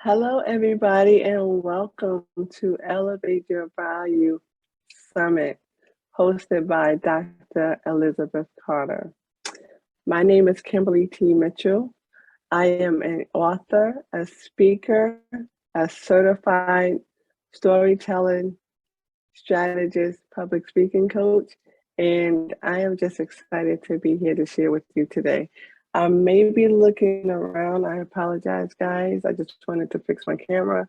Hello, everybody, and welcome to Elevate Your Value Summit, hosted by Dr. Elizabeth Carter. My name is Kimberly T. Mitchell. I am an author, a speaker, a certified storytelling strategist, public speaking coach, and I am just excited to be here to share with you today. I may be looking around. I apologize, guys. I just wanted to fix my camera.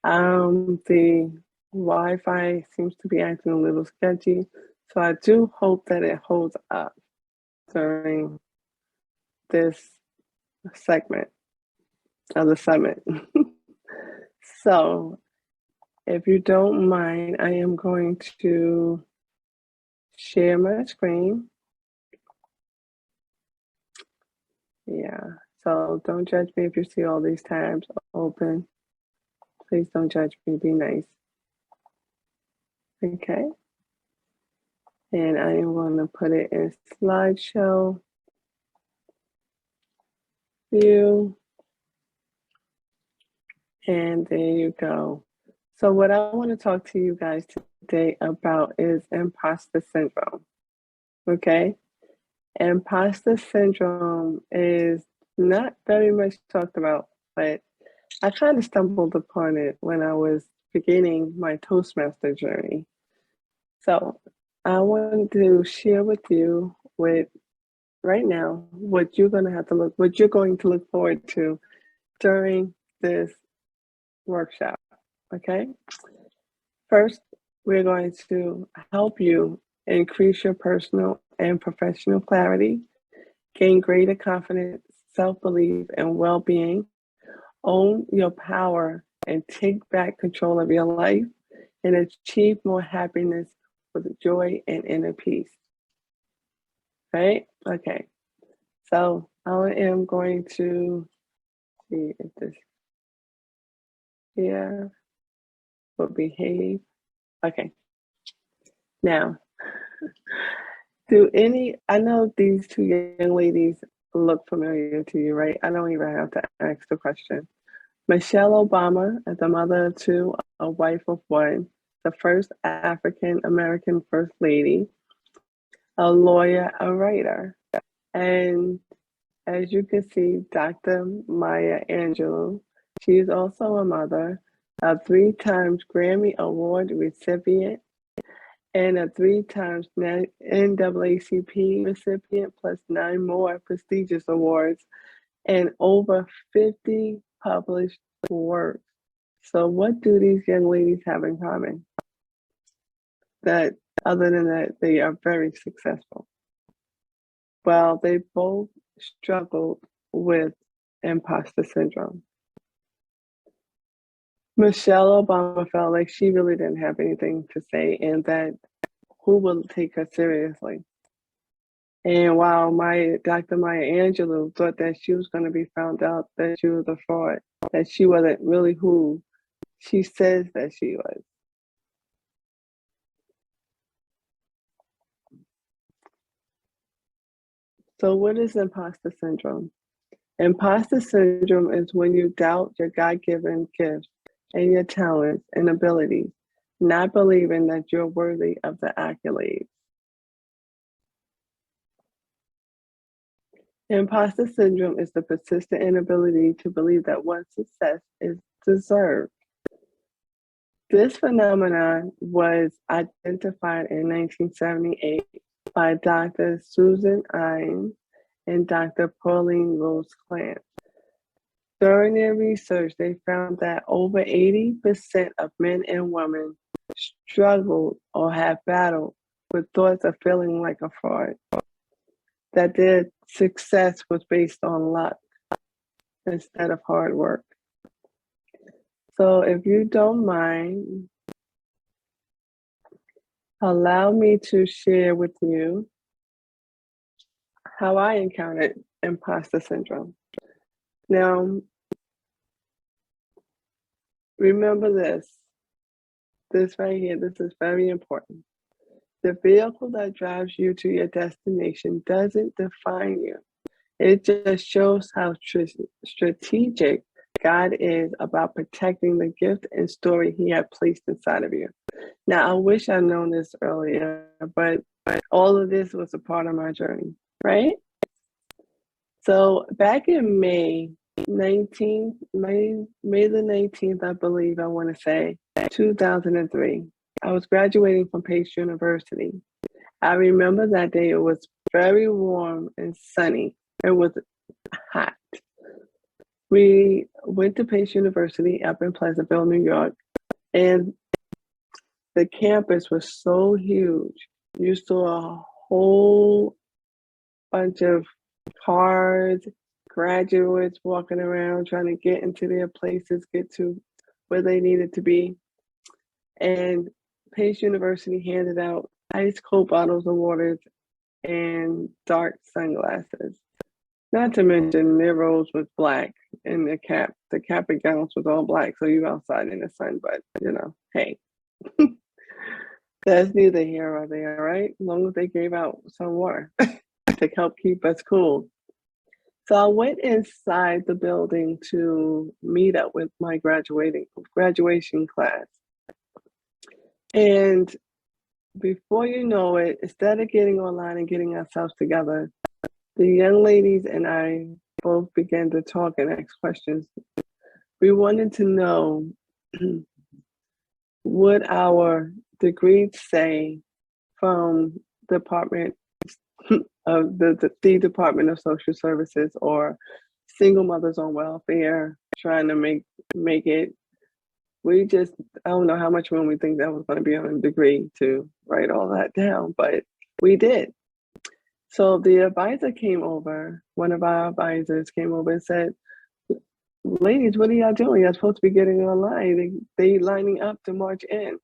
The Wi-Fi seems to be acting a little sketchy, so I do hope that it holds up during this segment of the summit. So, if you don't mind, I am going to share my screen. Yeah, so don't judge me if you see all these tabs open. Please don't judge me, be nice. Okay. And I am going to put it in slideshow view. And there you go. So what I want to talk to you guys today about is imposter syndrome. Okay? Imposter syndrome is not very much talked about, but I kind of stumbled upon it when I was beginning my Toastmaster journey. So I wanted to share with you right now what you're going to look forward to during this workshop. Okay. First, we're going to help you increase your personal and professional clarity, gain greater confidence, self-belief, and well-being, own your power, and take back control of your life, and achieve more happiness with joy and inner peace. Right? Okay. So I am going to see if this here will behave. Okay. Now, I know these two young ladies look familiar to you, right? I don't even have to ask the question. Michelle Obama is a mother of two, a wife of one, the first African American First Lady, a lawyer, a writer. And as you can see, Dr. Maya Angelou, she is also a mother, a 3 times Grammy Award recipient, and a 3 times NAACP recipient, plus 9 more prestigious awards, and over 50 published works. So what do these young ladies have in common? That other than that, they are very successful. Well, they both struggled with imposter syndrome. Michelle Obama felt like she really didn't have anything to say and that who will take her seriously. And while Dr. Maya Angelou thought that she was going to be found out that she was a fraud, that she wasn't really who she says that she was. So what is imposter syndrome? Imposter syndrome is when you doubt your God-given gifts and your talents and abilities, not believing that you're worthy of the accolades. Imposter syndrome is the persistent inability to believe that one's success is deserved. This phenomenon was identified in 1978 by Dr. Susan Imes and Dr. Pauline Rose Clamp. During their research, they found that over 80% of men and women struggled or have battled with thoughts of feeling like a fraud, that their success was based on luck instead of hard work. So if you don't mind, allow me to share with you how I encountered imposter syndrome. Now, remember this right here, this is very important. The vehicle that drives you to your destination doesn't define you. It just shows how strategic God is about protecting the gift and story he had placed inside of you. Now, I wish I'd known this earlier, but all of this was a part of my journey, right? So back in May 19th, May the 19th, I believe, I want to say, 2003, I was graduating from Pace University. I remember that day. It was very warm and sunny. It was hot. We went to Pace University up in Pleasantville, New York, and the campus was so huge. You saw a whole bunch of cars, graduates walking around trying to get into their places, get to where they needed to be. And Pace University handed out ice cold bottles of water and dark sunglasses. Not to mention their robes was black and the cap and gowns was all black. So you outside in the sun, but hey, that's neither here or there, right? As long as they gave out some water to help keep us cool. So I went inside the building to meet up with my graduation class. And before you know it, instead of getting online and getting ourselves together, the young ladies and I both began to talk and ask questions. We wanted to know what our degrees say from Department of the Department of Social Services or single mothers on welfare trying to make it. I don't know how much room we think that was going to be on a degree to write all that down, but we did. So the advisor came over, one of our advisors came over and said, ladies, what are y'all doing? You're supposed to be getting online. They lining up to march in.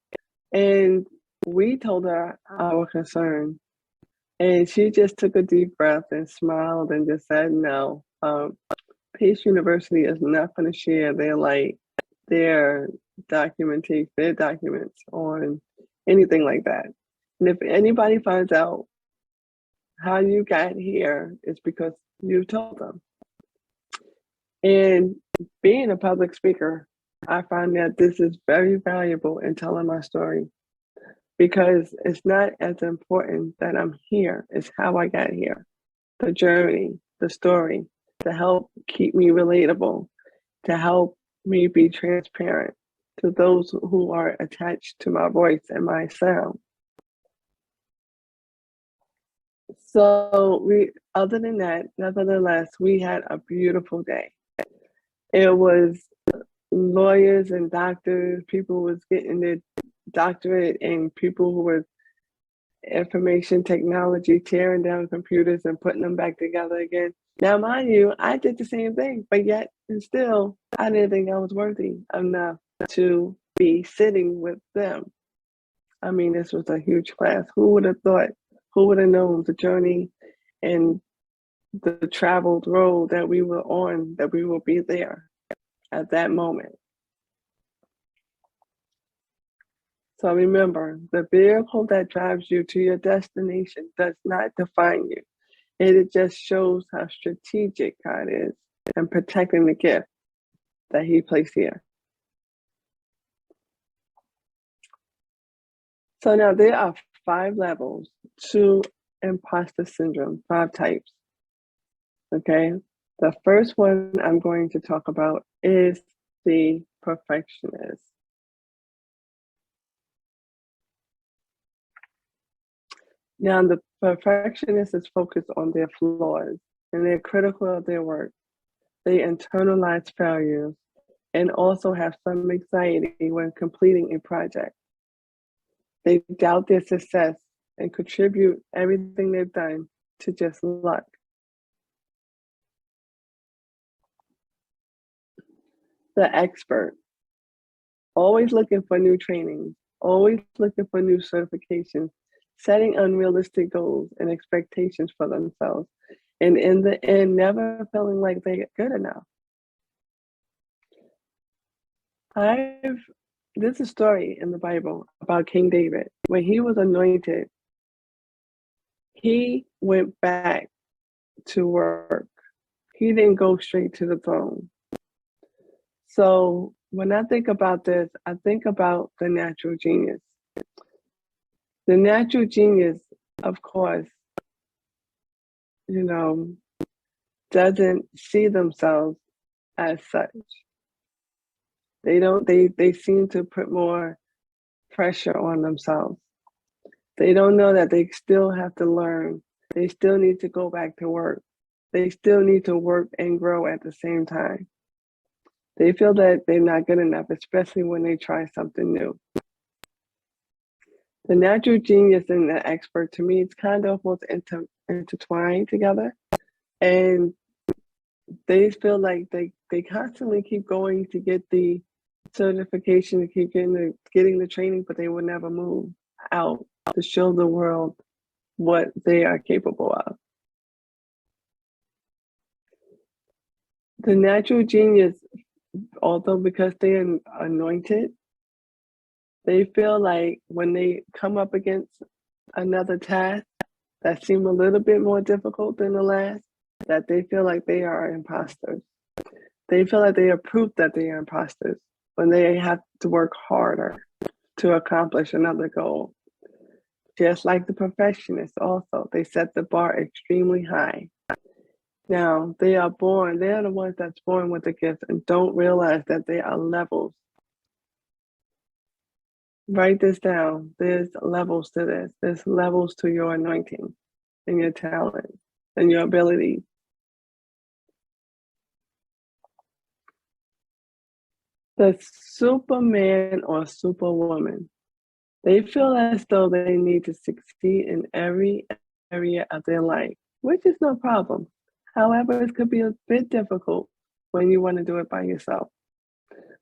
And we told her our concern. And she just took a deep breath and smiled and just said, no, Pace University is not going to share their documents on anything like that. And if anybody finds out how you got here, it's because you told them. And being a public speaker, I find that this is very valuable in telling my story, because it's not as important that I'm here, it's how I got here, the journey, the story, to help keep me relatable, to help me be transparent to those who are attached to my voice and my sound. So nevertheless, we had a beautiful day. It was lawyers and doctors, people was getting their doctorate, and people who were information technology, tearing down computers and putting them back together again. Now, mind you, I did the same thing, but yet and still, I didn't think I was worthy enough to be sitting with them. I mean, this was a huge class. Who would have thought? Who would have known the journey and the traveled road that we were on, that we will be there at that moment? So remember, the vehicle that drives you to your destination does not define you. It just shows how strategic God is in protecting the gift that he placed here. So now there are 5 levels to imposter syndrome, 5 types. Okay, the first one I'm going to talk about is the perfectionist. Now, the perfectionist is focused on their flaws and they're critical of their work. They internalize failures and also have some anxiety when completing a project. They doubt their success and contribute everything they've done to just luck. The expert, always looking for new trainings, always looking for new certifications, setting unrealistic goals and expectations for themselves, and in the end, never feeling like they're good enough. There's a story in the Bible about King David. When he was anointed, he went back to work. He didn't go straight to the throne. So when I think about this, I think about the natural genius. The natural genius, of course, you know, doesn't see themselves as such. They seem to put more pressure on themselves. They don't know that they still have to learn. They still need to go back to work. They still need to work and grow at the same time. They feel that they're not good enough, especially when they try something new. The natural genius and the expert, to me, it's kind of almost intertwined together. And they feel like they constantly keep going to get the certification, to keep getting the training, but they will never move out to show the world what they are capable of. The natural genius, although because they are anointed, they feel like when they come up against another task that seem a little bit more difficult than the last, that they feel like they are imposters. They feel like they are proof that they are imposters when they have to work harder to accomplish another goal. Just like the perfectionists also, they set the bar extremely high. Now, they're the ones that's born with the gift and don't realize that they are levels. Write this down. There's levels to this. There's levels to your anointing and your talent and your ability. The Superman or Superwoman, they feel as though they need to succeed in every area of their life, which is no problem. However, it could be a bit difficult when you want to do it by yourself.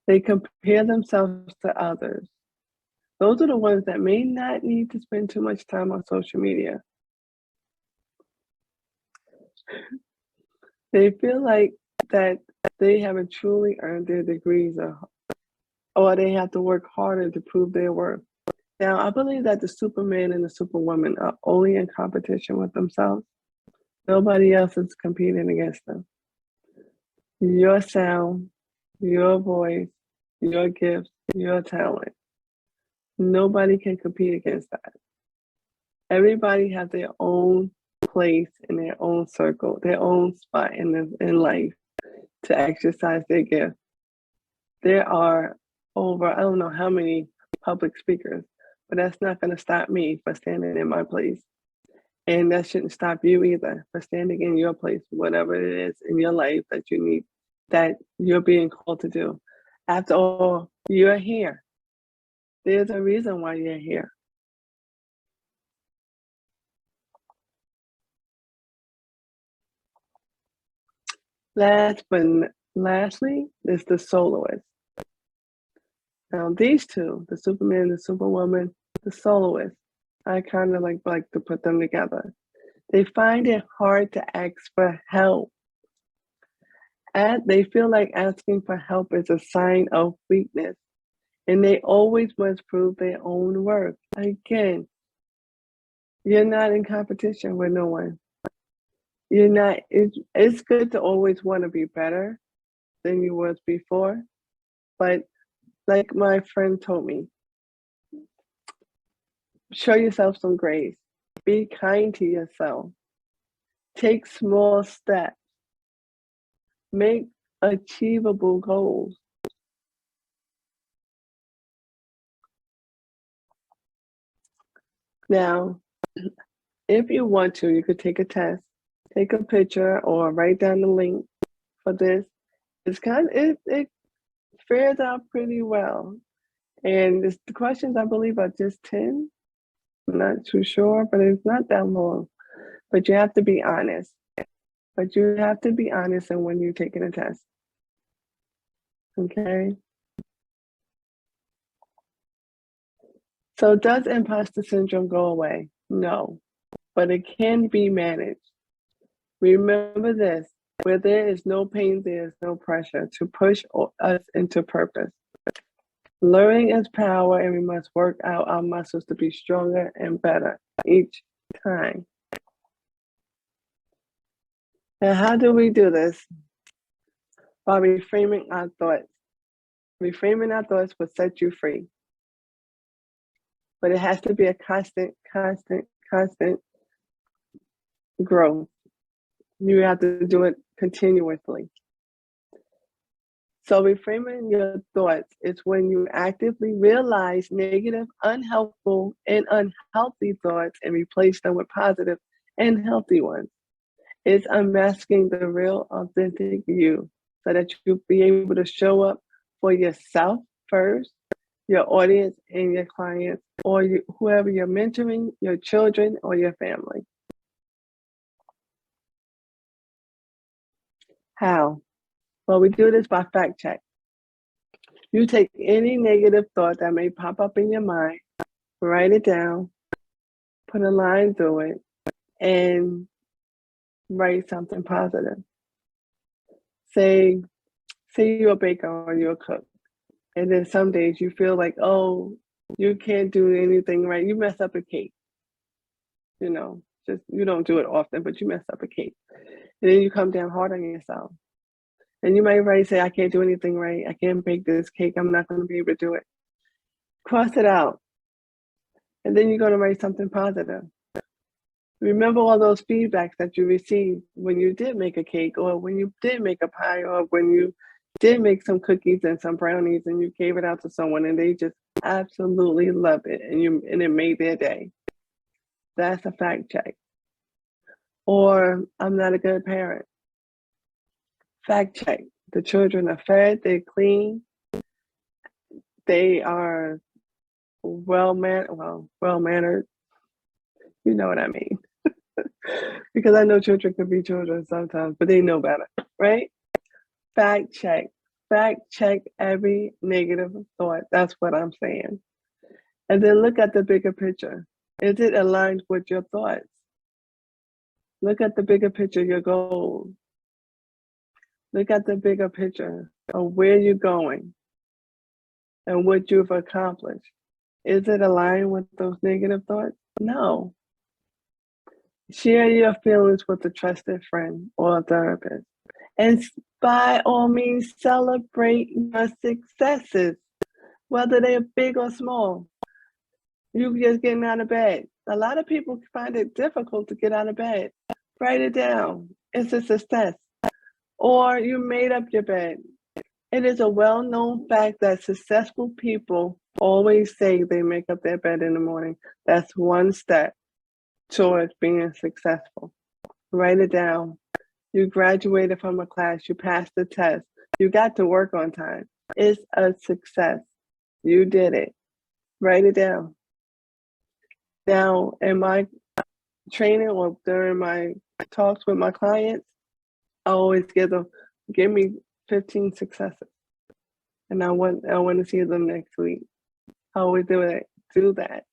They compare themselves to others. Those are the ones that may not need to spend too much time on social media. They feel like that they haven't truly earned their degrees or they have to work harder to prove their worth. Now, I believe that the Superman and the Superwoman are only in competition with themselves. Nobody else is competing against them. Your sound, your voice, your gifts, your talent. Nobody can compete against that. Everybody has their own place in their own circle, their own spot in life to exercise their gift. There are over, I don't know how many public speakers, but that's not going to stop me from standing in my place. And that shouldn't stop you either for standing in your place, whatever it is in your life that you need, that you're being called to do. After all, you're here. There's a reason why you're here. Lastly, is the soloist. Now, these two, the Superman, the Superwoman, the soloist, I kind of like to put them together. They find it hard to ask for help. They feel like asking for help is a sign of weakness, and they always must prove their own worth. Again, you're not in competition with no one. You're not. It's good to always want to be better than you was before, but like my friend told me, show yourself some grace. Be kind to yourself. Take small steps. Make achievable goals. Now, if you want to, you could take a test, take a picture, or write down the link for this. It fares out pretty well. And the questions, I believe, are just 10. I'm not too sure, but it's not that long. But you have to be honest. But you have to be honest in when you're taking a test. Okay? So does imposter syndrome go away? No, but it can be managed. Remember this, where there is no pain, there is no pressure to push us into purpose. Learning is power, and we must work out our muscles to be stronger and better each time. And how do we do this? By reframing our thoughts. Reframing our thoughts will set you free. But it has to be a constant growth. You have to do it continuously. So reframing your thoughts is when you actively realize negative, unhelpful, and unhealthy thoughts and replace them with positive and healthy ones. It's unmasking the real, authentic you so that you'll be able to show up for yourself first, your audience and your clients, or whoever you're mentoring, your children or your family. How? Well, we do this by fact check. You take any negative thought that may pop up in your mind, write it down, put a line through it, and write something positive. Say you're a baker or you're a cook, and then some days you feel like, oh, you can't do anything right. You mess up a cake. You know, just you don't do it often, but you mess up a cake. And then you come down hard on yourself. And you might say, I can't do anything right. I can't bake this cake. I'm not going to be able to do it. Cross it out. And then you're going to write something positive. Remember all those feedbacks that you received when you did make a cake, or when you did make a pie, or when you did make some cookies and some brownies and you gave it out to someone and they just absolutely loved it and it made their day. That's a fact check. Or I'm not a good parent. Fact check. The children are fed, they're clean, they are well-mannered. You know what I mean. Because I know children can be children sometimes, but they know better, right? Fact check. Fact check every negative thought. That's what I'm saying. And then look at the bigger picture. Is it aligned with your thoughts? Look at the bigger picture, your goals. Look at the bigger picture of where you're going and what you've accomplished. Is it aligned with those negative thoughts? No. Share your feelings with a trusted friend or a therapist. And by all means, celebrate your successes, whether they're big or small. You just getting out of bed. A lot of people find it difficult to get out of bed. Write it down. It's a success. Or you made up your bed. It is a well-known fact that successful people always say they make up their bed in the morning. That's one step towards being successful. Write it down. You graduated from a class, you passed the test, you got to work on time. It's a success. You did it. Write it down. Now, in my training or during my talks with my clients, I always give me 15 successes. And I want to see them next week. I always do that.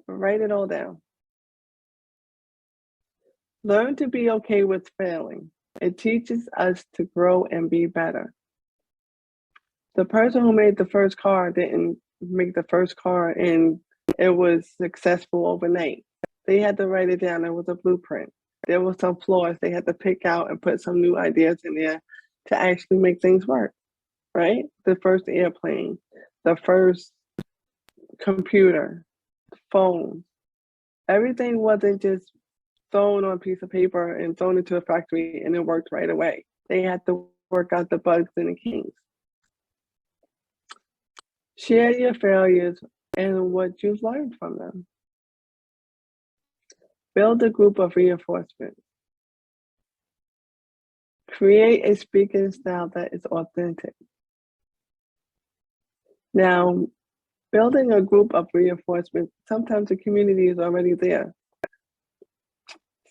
Write it all down. Learn to be okay with failing. It teaches us to grow and be better. The person who made the first car didn't make the first car and it was successful overnight. They had to write it down. There was a blueprint. There were some flaws they had to pick out and put some new ideas in there to actually make things work, right? The first airplane, the first computer, phone. Everything wasn't just thrown on a piece of paper and thrown into a factory and it worked right away. They had to work out the bugs and the kinks. Share your failures and what you've learned from them. Build a group of reinforcement. Create a speaking style that is authentic. Now, building a group of reinforcement, sometimes the community is already there.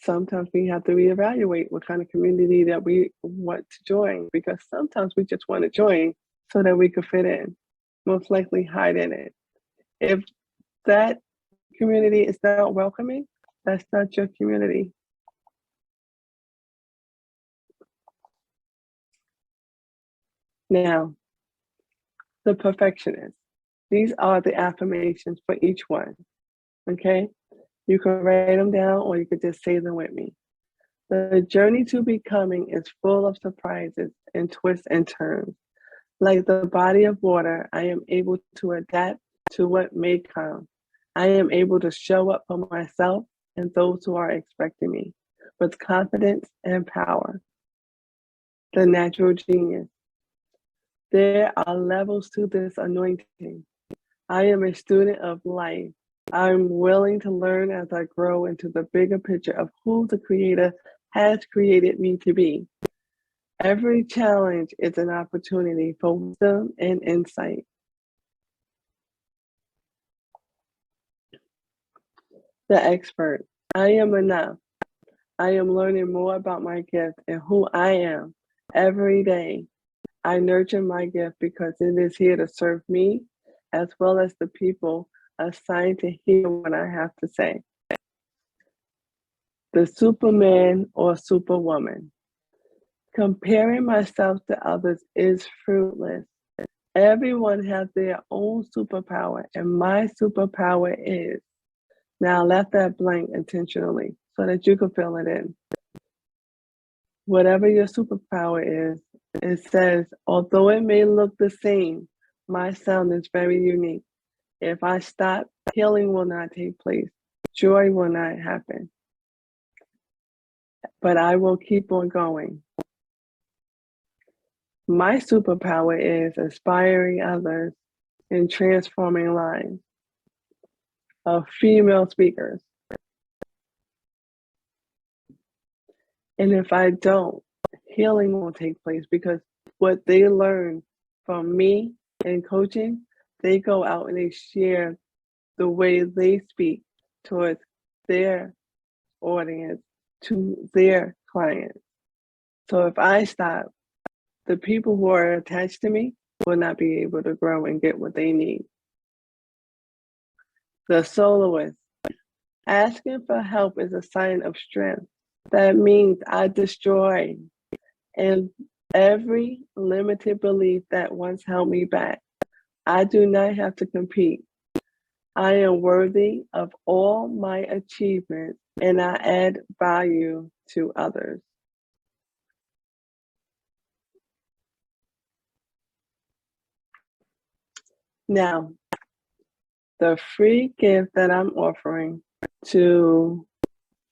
Sometimes we have to reevaluate what kind of community that we want to join, because sometimes we just want to join so that we could fit in, most likely hide in it. If that community is not welcoming, that's not your community. Now, the perfectionist. These are the affirmations for each one, okay? You can write them down or you could just say them with me. The journey to becoming is full of surprises and twists and turns. Like the body of water, I am able to adapt to what may come. I am able to show up for myself and those who are expecting me with confidence and power. The natural genius. There are levels to this anointing. I am a student of life. I'm willing to learn as I grow into the bigger picture of who the Creator has created me to be. Every challenge is an opportunity for wisdom and insight. The expert. I am enough. I am learning more about my gift and who I am every day. I nurture my gift because it is here to serve me as well as the people assigned to hear what I have to say. The Superman or Superwoman. Comparing myself to others is fruitless. Everyone has their own superpower, and my superpower is. Now, left that blank intentionally so that you can fill it in. Whatever your superpower is, it says, although it may look the same, my sound is very unique. If I stop, healing will not take place. Joy will not happen. But I will keep on going. My superpower is inspiring others and transforming lives of female speakers. And if I don't, healing won't take place because what they learn from me in coaching, they go out and they share the way they speak towards their audience, to their clients. So if I stop, the people who are attached to me will not be able to grow and get what they need. The soloist. Asking for help is a sign of strength. That means I destroy and every limited belief that once held me back. I do not have to compete. I am worthy of all my achievements and I add value to others. Now, the free gift that I'm offering to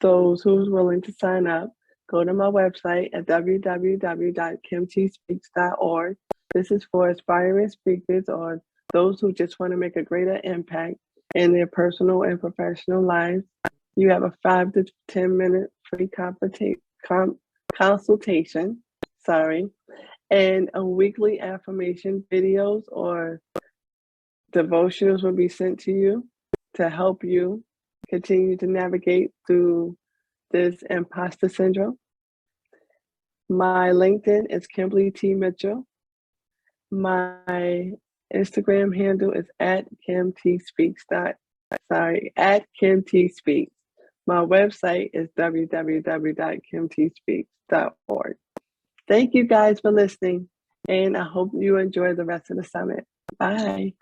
those who's willing to sign up, go to my website at www.kimtspeaks.org. This is for aspiring speakers or those who just want to make a greater impact in their personal and professional lives. You have a 5 to 10 minute free consultation, and a weekly affirmation videos or devotionals will be sent to you to help you continue to navigate through this imposter syndrome. My LinkedIn is Kimberly T. Mitchell. My Instagram handle is at Kim T Speaks. at Kim T Speaks. My website is www.kimtspeaks.org. Thank you guys for listening, and I hope you enjoy the rest of the summit. Bye.